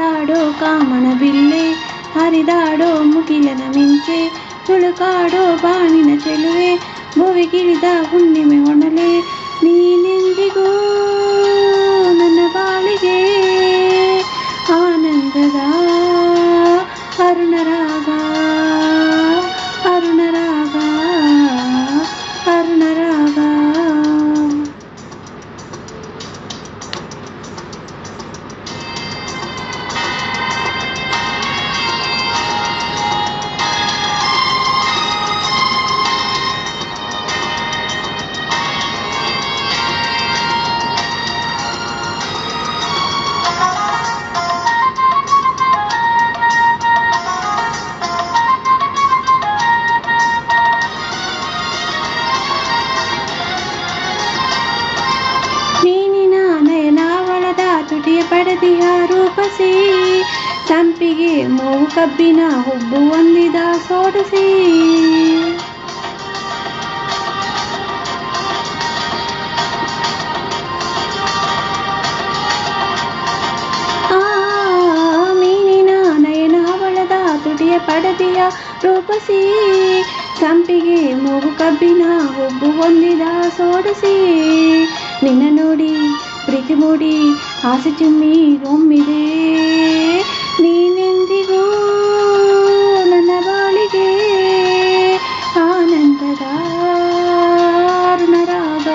ನಡೆದಾಡೋ ಕಾಮನ ಬಿಲ್ಲೆ, ಹರಿದಾಡೋ ಮುಗಿಲನ ಮಿಂಚೆ, ತುಳುಕಾಡೋ ಬಾಣಿನ ಚೆಲುವೆ, ಭುವಿಗಿಳಿದ ಹುಣ್ಣಿಮೆ ಹೊನಲೆ, ನೀನೆಂದಿಗೂ ನನ್ನ ಬಾಳಿಗೆ ಆನಂದದ ಅರುಣರಾಗ, ಅರುಣರಾಗ, ಅರುಣರಾಗ. ತುಟಿಯ ಪಡೆದಿಯ ರೂಪಸಿ, ಸಂಪಿಗೆ ಮೂಗು ಕಬ್ಬಿನ ಹುಬ್ಬು ಹೊಂದಿದ ಸೋಡಸಿ, ಮೀನಿನ ನಯನ ಹವಳದ ತುಟಿಯ ಪಡೆದಿಯ ರೂಪಸಿ, ಸಂಪಿಗೆ ಮೂಗು ಕಬ್ಬಿನ ಹುಬ್ಬು ಹೊಂದಿದ ಸೋಡಸಿ, ನಿನ್ನ ನೋಡಿ ಪ್ರೀತಿ ಮೂಡಿ ಆಸೆ ಚಿಮ್ಮಿ ಒಮ್ಮಿದೆ, ನೀನೆಂದಿಗೂ ನನ್ನ ಬಾಳಿಗೆ ಆನಂದದ ಅರುಣರಾಗ,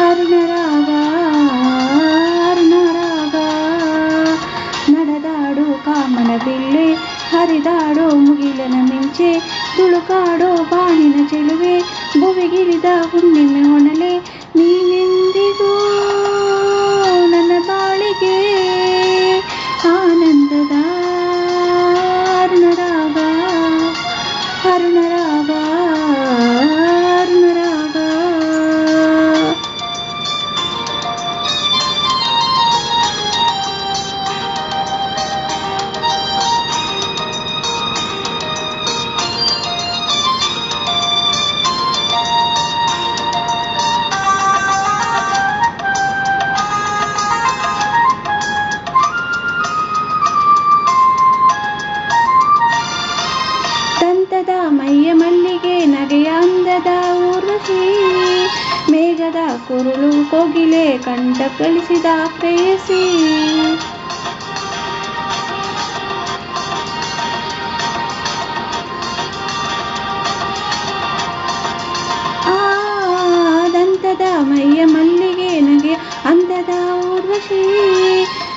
ಅರುಣರಾಗ, ಅರುಣರಾಗ. ನಡೆದಾಡು ಕಾಮನ ಬಿಲ್ಲೆ, ಹರಿದಾಡೋ ಮುಗಿಲನ ಮಿಂಚೆ, ತುಳುಕಾಡೋ ಬಾಣಿನ ಚೆಲುವೆ, ಭುವಿಗಿಳಿದ ಹುಣ್ಣಿಮೆ ಹೊನಲೆ, ನೀನೆಂದಿಗೂ ನನ್ನ ಬಾಳಿಗೆ ಆನಂದದ ಅರುಣರಾಗ, ಅರುಣರಾಗ, ಅರುಣರಾಗ. ಮೈಯ ಮಲ್ಲಿಗೆ ನಗೆಯ ಅಂದದ ಊರ್ವಶಿ, ಮೇಘದ ಕುರುಳು ಕೋಗಿಲೆ ಕಂಠ ಕಲಿಸಿದ ಪ್ರೇಯಸಿ, ದಂತದ ಮೈಯ ಮಲ್ಲಿಗೆ ನಗೆಯ ಅಂದದ ಊರ್ವಶಿ,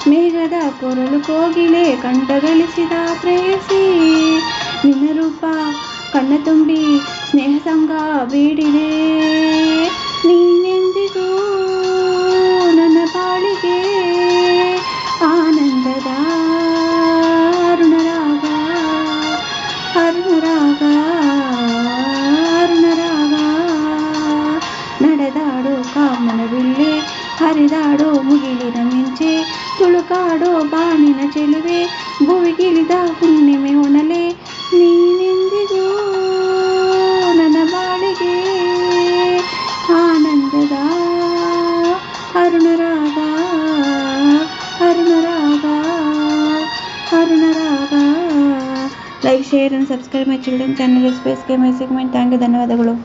ಮೇಘದ ಕುರುಳು ಕೋಗಿಲೆ ಕಂಠ ಗಳಿಸಿದ ಪ್ರೇಯಸಿ, ನಿನ್ನ ರೂಪ ಕಣ್ಣ ತುಂಬಿ ಸ್ನೇಹ ಸಂಗ ಬೇಡಿದೆ, ನೀನೆಂದಿಗೂ ನನ್ನ ಬಾಳಿಗೆ ಆನಂದದ ಅರುಣರಾಗ, ಅರುಣರಾಗ, ಅರುಣರಾಗ. ನಡೆದಾಡೋ ಕಾಮನ ಬಿಲ್ಲೆ, ಹರಿದಾಡೋ ಮುಗಿಲಿನ ಮಿಂಚೆ, ತುಳುಕಾಡೋ ಬಾಣಿನ ಚೆಲುವೆ, ಭುವಿಗಿಳಿದ ಹುಣ್ಣಿಮೆ ಹೊನಲೆ, ನೀನೆಂದಿಗೂ ನನ್ನ ಬಾಳಿಗೆ ಆನಂದದ ಅರುಣರಾಗ, ಅರುಣರಾಗ, ಅರುಣರಾಗ. Like, share and subscribe my children channel. Space, my segment. Thank you. ಧನ್ಯವಾದಗಳು.